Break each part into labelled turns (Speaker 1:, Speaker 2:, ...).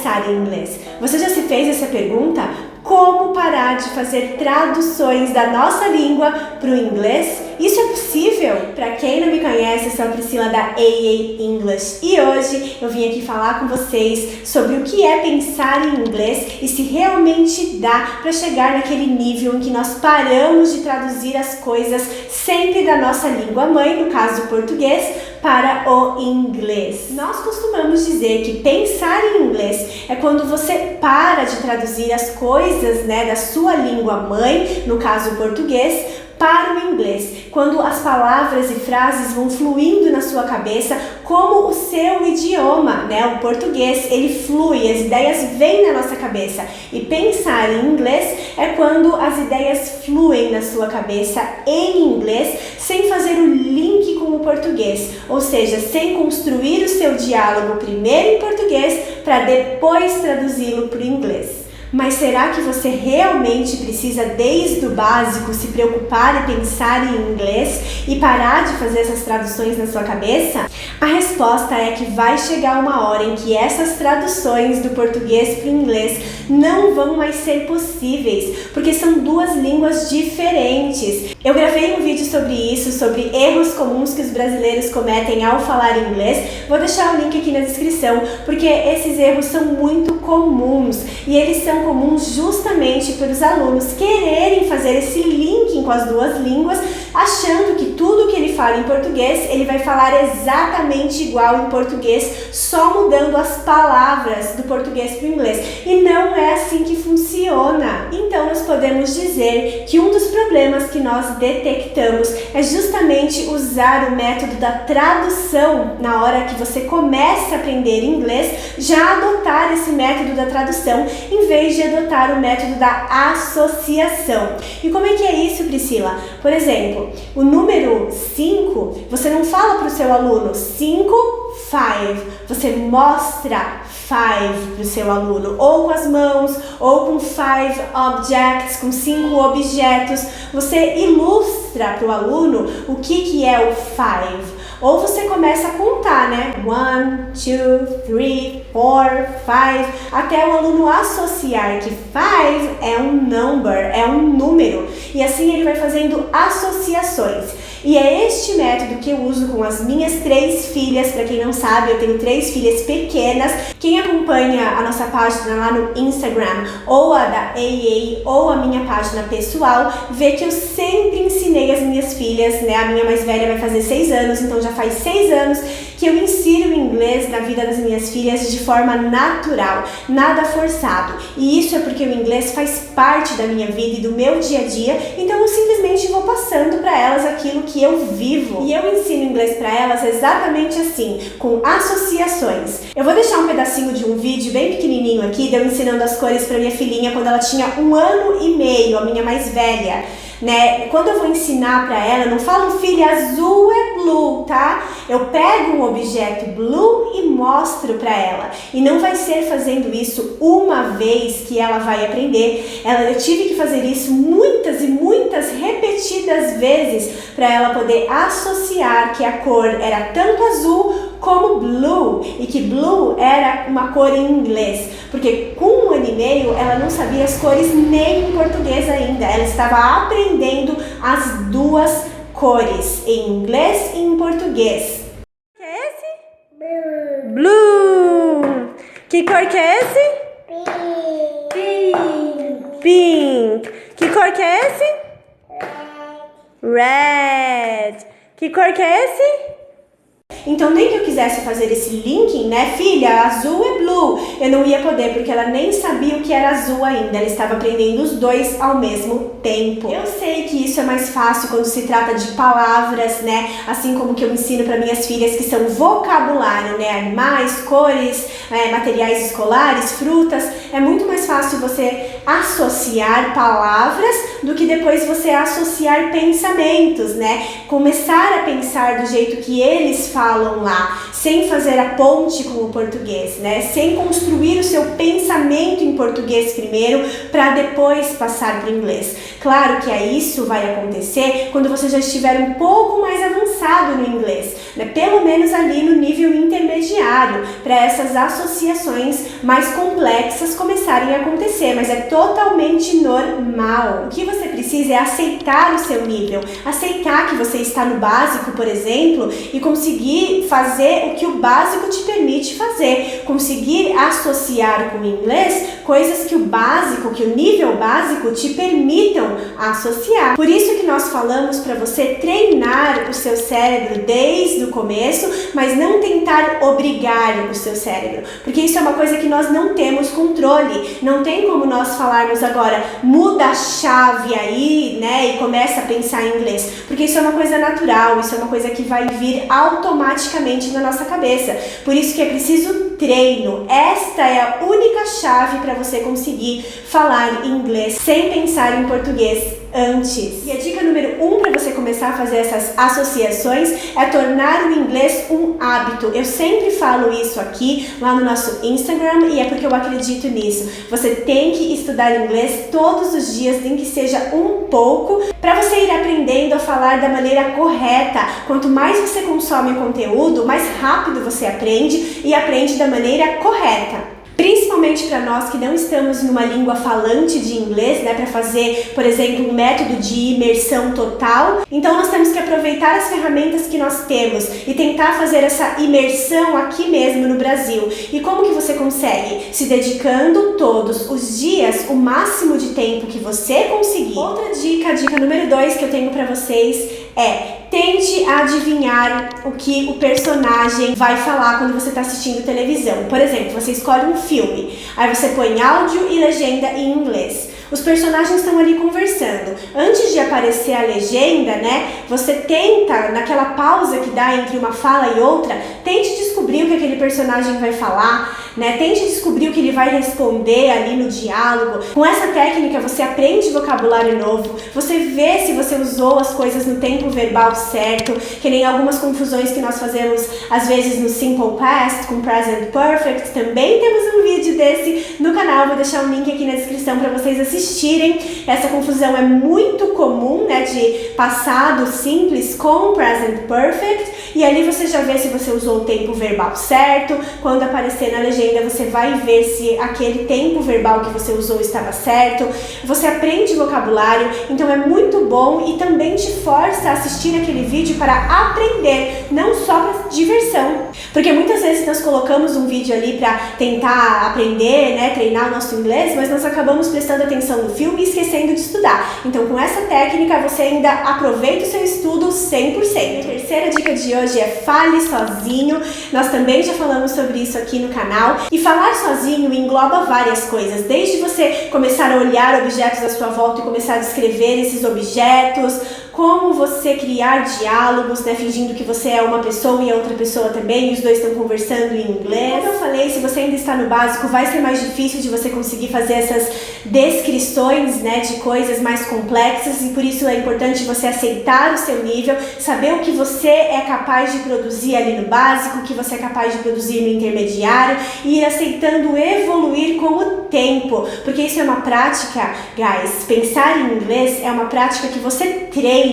Speaker 1: pensar em inglês? Você já se fez essa pergunta? Como parar de fazer traduções da nossa língua para o inglês? Isso é possível? Para quem não me conhece, eu sou a Priscila da AA English e hoje eu vim aqui falar com vocês sobre o que é pensar em inglês e se realmente dá para chegar naquele nível em que nós paramos de traduzir as coisas sempre da nossa língua mãe, no caso o português, para o inglês. Nós costumamos dizer que pensar em inglês é quando você para de traduzir as coisas, da sua língua mãe, no caso o português, para o inglês, quando as palavras e frases vão fluindo na sua cabeça como o seu idioma, o português, ele flui, as ideias vêm na nossa cabeça. E pensar em inglês é quando as ideias fluem na sua cabeça em inglês, sem fazer o link com o português, ou seja, sem construir o seu diálogo primeiro em português para depois traduzi-lo para o inglês. Mas será que você realmente precisa, desde o básico, se preocupar e pensar em inglês e parar de fazer essas traduções na sua cabeça? A resposta é que vai chegar uma hora em que essas traduções do português para o inglês não vão mais ser possíveis, porque são duas línguas diferentes. Eu gravei um vídeo sobre isso, sobre erros comuns que os brasileiros cometem ao falar inglês. Vou deixar o link aqui na descrição, porque esses erros são muito comuns e eles são comuns justamente por os alunos quererem fazer esse linking com as duas línguas, achando que tudo que ele fala em português, ele vai falar exatamente igual em português, só mudando as palavras do português para o inglês. E não é assim que funciona. Então nós podemos dizer que um dos problemas que nós detectamos é justamente usar o método da tradução na hora que você começa a aprender inglês, já adotar esse método da tradução em vez de adotar o método da associação. E como é que é isso, Priscila? Por exemplo, o número 5, você não fala para o seu aluno 5, 5. Você mostra 5 para o seu aluno, ou com as mãos, ou com 5 objects, com 5 objetos. Você ilustra para o aluno o que é o 5. Ou você começa a contar, 1, 2, 3, 4, 5, até o aluno associar que 5 é um number, é um número. E assim ele vai fazendo associações. E é este método que eu uso com as minhas 3 filhas. Para quem não sabe, eu tenho 3 filhas pequenas. Quem acompanha a nossa página lá no Instagram, ou a da AA, ou a minha página pessoal, vê que eu sempre ensinei as minhas filhas, A minha mais velha vai fazer 6 anos, então já faz 6 anos que eu ensino inglês na vida das minhas filhas de forma natural, nada forçado. E isso é porque o inglês faz parte da minha vida e do meu dia a dia, então eu simplesmente vou passando para elas aquilo que eu vivo. E eu ensino inglês para elas exatamente assim, com associações. Eu vou deixar um pedacinho de um vídeo bem pequenininho aqui, de eu ensinando as cores para minha filhinha quando ela tinha 1 ano e meio, a minha mais velha. Quando eu vou ensinar para ela, eu não falo, filha, azul é blue, tá? Eu pego um objeto blue e mostro para ela. E não vai ser fazendo isso uma vez que ela vai aprender. Eu tive que fazer isso muitas e muitas repetidas vezes para ela poder associar que a cor era tanto azul como blue, e que blue era uma cor em inglês, porque com 1 ano e meio ela não sabia as cores nem em português ainda, ela estava aprendendo as duas cores, em inglês e em português. Que é esse? Blue. Que cor que é esse?
Speaker 2: Pink.
Speaker 1: Pink. Que cor que é esse? Red. Que cor que é esse? Então, nem que eu quisesse fazer esse linking, filha, azul é blue, eu não ia poder, porque ela nem sabia o que era azul ainda, ela estava aprendendo os dois ao mesmo tempo. Eu sei que isso é mais fácil quando se trata de palavras, assim como que eu ensino para minhas filhas, que são vocabulário, animais, cores, materiais escolares, frutas. É muito mais fácil você associar palavras do que depois você associar pensamentos, Começar a pensar do jeito que eles falam lá, sem fazer a ponte com o português, Sem construir o seu pensamento em português primeiro, para depois passar para o inglês. Claro que isso vai acontecer quando você já estiver um pouco mais avançado no inglês, né? Pelo menos ali no nível intermediário, para essas associações mais complexas começarem a acontecer, mas é totalmente normal. O que você precisa é aceitar o seu nível, aceitar que você está no básico, por exemplo, e conseguir fazer o que o básico te permite fazer, conseguir associar com o inglês coisas que o básico, que o nível básico te permitam associar. Por isso que nós falamos para você treinar o seu cérebro desde o começo, mas não tentar obrigar o seu cérebro, porque isso é uma coisa que nós não temos controle. Não tem como nós falarmos agora, muda a chave aí, né, e começa a pensar em inglês, porque isso é uma coisa natural, isso é uma coisa que vai vir automaticamente na nossa cabeça. Por isso que é preciso treino. Esta é a única chave para você conseguir falar inglês sem pensar em português antes. E a dica número 1 para você começar a fazer essas associações é tornar o inglês um hábito. Eu sempre falo isso aqui lá no nosso Instagram e é porque eu acredito nisso. Você tem que estudar inglês todos os dias, nem que seja um pouco, para você ir aprendendo a falar da maneira correta. Quanto mais você consome conteúdo, mais rápido você aprende e aprende da maneira correta. Principalmente para nós que não estamos numa língua falante de inglês, né, para fazer, por exemplo, um método de imersão total. Então nós temos que aproveitar as ferramentas que nós temos e tentar fazer essa imersão aqui mesmo no Brasil. E como que você consegue? Se dedicando todos os dias, o máximo de tempo que você conseguir. Outra dica, a dica número 2 que eu tenho para vocês é: tente adivinhar o que o personagem vai falar quando você está assistindo televisão. Por exemplo, você escolhe um filme, aí você põe áudio e legenda em inglês. Os personagens estão ali conversando. Antes de aparecer a legenda, né, você tenta, naquela pausa que dá entre uma fala e outra, tente descobrir o que aquele personagem vai falar, né? Tente descobrir o que ele vai responder ali no diálogo. Com essa técnica você aprende vocabulário novo, você vê se você usou as coisas no tempo verbal certo, que nem algumas confusões que nós fazemos às vezes no Simple Past com Present Perfect. Também temos um vídeo desse no canal, vou deixar um link aqui na descrição para vocês assistirem. Essa confusão é muito comum, né, de passado simples com Present Perfect, e ali você já vê se você usou o tempo verbal certo. Quando aparecer na legenda você vai ver se aquele tempo verbal que você usou estava certo. Você aprende vocabulário, então é muito bom e também te força a assistir aquele vídeo para aprender, não só para diversão. Porque muitas vezes nós colocamos um vídeo ali para tentar aprender, né, treinar o nosso inglês, mas nós acabamos prestando atenção no filme e esquecendo de estudar. Então com essa técnica você ainda aproveita o seu estudo 100%. A terceira dica de hoje é fale sozinho. Nós também já falamos sobre isso aqui no canal. E falar sozinho engloba várias coisas, desde você começar a olhar objetos à sua volta e começar a descrever esses objetos, como você criar diálogos, né, fingindo que você é uma pessoa e a outra pessoa também, e os dois estão conversando em inglês. Como eu falei, se você ainda está no básico, vai ser mais difícil de você conseguir fazer essas descrições, né, de coisas mais complexas, e por isso é importante você aceitar o seu nível, saber o que você é capaz de produzir ali no básico, o que você é capaz de produzir no intermediário, e ir aceitando evoluir com o tempo, porque isso é uma prática, guys. Pensar em inglês é uma prática que você treina.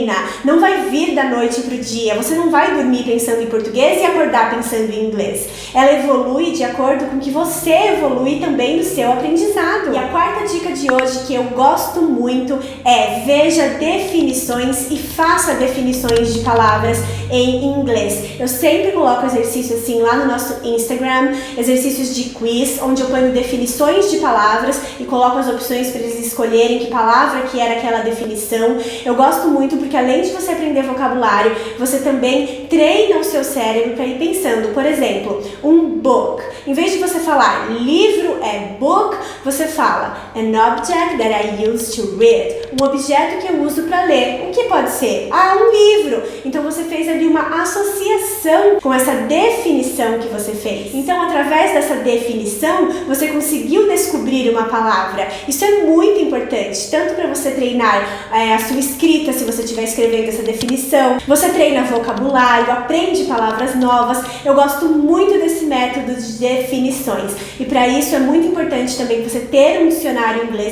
Speaker 1: Não vai vir da noite pro dia. Você não vai dormir pensando em português e acordar pensando em inglês. Ela evolui de acordo com que você evolui também no seu aprendizado. E a quarta dica de hoje, que eu gosto muito, é: veja definições e faça definições de palavras em inglês. Eu sempre coloco exercícios assim lá no nosso Instagram, exercícios de quiz, onde eu ponho definições de palavras e coloco as opções para eles escolherem que palavra que era aquela definição. Eu gosto muito porque além de você aprender vocabulário, você também treina o seu cérebro para ir pensando. Por exemplo, um book. Em vez de você falar livro é book, você fala an object that I use to read. Um objeto que eu uso para ler. O que pode ser? Ah, um livro. Então você fez ali abrir uma associação com essa definição que você fez. Então, através dessa definição, você conseguiu descobrir uma palavra. Isso é muito importante, tanto para você treinar a sua escrita, se você estiver escrevendo essa definição, você treina vocabulário, aprende palavras novas. Eu gosto muito desse método de definições. E para isso é muito importante também você ter um dicionário inglês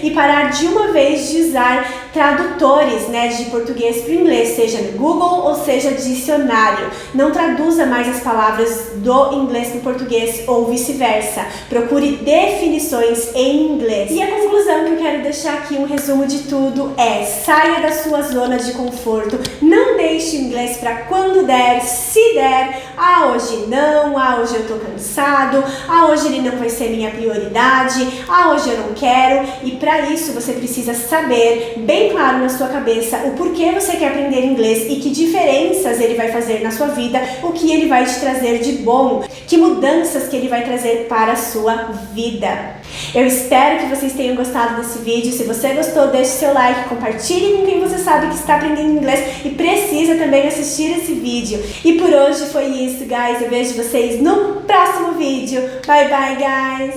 Speaker 1: e parar de uma vez de usar tradutores, né, de português para o inglês, seja no Google ou seja dicionário. Não traduza mais as palavras do inglês para o português ou vice-versa. Procure definições em inglês. E a conclusão que eu quero deixar aqui, um resumo de tudo, é: saia da sua zona de conforto. Não deixe o inglês para quando der, se der. Hoje não, hoje eu tô cansado, hoje ele não vai ser minha prioridade, hoje eu não quero. E para isso você precisa saber bem claro na sua cabeça o porquê você quer aprender inglês e que diferenças ele vai fazer na sua vida, o que ele vai te trazer de bom, que mudanças que ele vai trazer para a sua vida. Eu espero que vocês tenham gostado desse vídeo. Se você gostou, deixe seu like, compartilhe com quem você sabe que está aprendendo inglês e precisa também assistir esse vídeo. E por hoje foi isso, guys. Eu vejo vocês no próximo vídeo. Bye, bye, guys!